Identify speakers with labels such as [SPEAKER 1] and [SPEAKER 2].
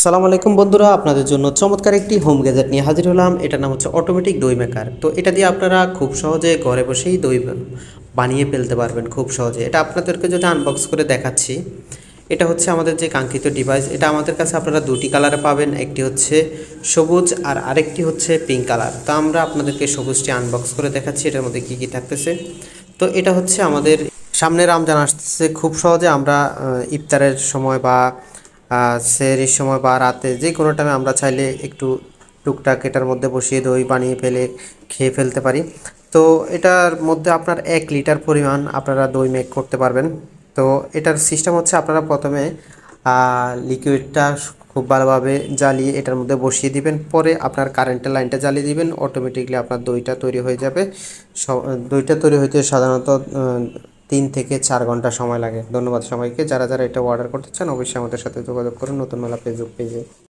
[SPEAKER 1] আসসালামু আলাইকুম বন্ধুরা, আপনাদের জন্য চমৎকার একটি হোম গ্যাজেট নিয়ে হাজির হলাম। এটার নাম হচ্ছে অটোমেটিক দই মেকার। তো এটা দিয়ে আপনারা খুব সহজে ঘরে বসেই দই বানিয়ে ফেলতে পারবেন খুব সহজে। এটা আপনাদেরকে যদি আনবক্স করে দেখাচ্ছি, এটা হচ্ছে আমাদের যে কাঙ্ক্ষিত ডিভাইস। এটা আমাদের কাছে আপনারা দুটি কালারে পাবেন, একটি হচ্ছে সবুজ আর আরেকটি হচ্ছে পিঙ্ক কালার। তো আমরা আপনাদেরকে সবুজটি আনবক্স করে দেখাচ্ছি এটার মধ্যে কী কী থাকতেছে। তো এটা হচ্ছে আমাদের সামনে রমজান আসতেছে, খুব সহজে আমরা ইফতারের সময় বা সেহরির সময় বা রাতে যে কোনো টাইমে আমরা চাইলে একটু টুকটাক এটার মধ্যে বসিয়ে দই বানিয়ে ফেলে খেয়ে ফেলতে পারি। তো এটার মধ্যে আপনার 1 লিটার পরিমাণ আপনারা দই মেক করতে পারবেন। তো এটার সিস্টেম হচ্ছে আপনারা প্রথমে লিকুইডটা খুব ভালোভাবে জ্বালিয়ে এটার মধ্যে বসিয়ে দিবেন, পরে আপনার কারেন্টের লাইনটা জ্বালিয়ে দিবেন, অটোমেটিকলি আপনার দইটা তৈরি হয়ে যাবে। দইটা তৈরি হতে সাধারণত 3 থেকে 4 ঘন্টা সময় লাগে। ধন্যবাদ সবাইকে। যারা যারা এটা অর্ডার করতে চান অবশ্যই আমাদের সাথে যোগাযোগ করুন নতুন মেলা ফেসবুক পেজে।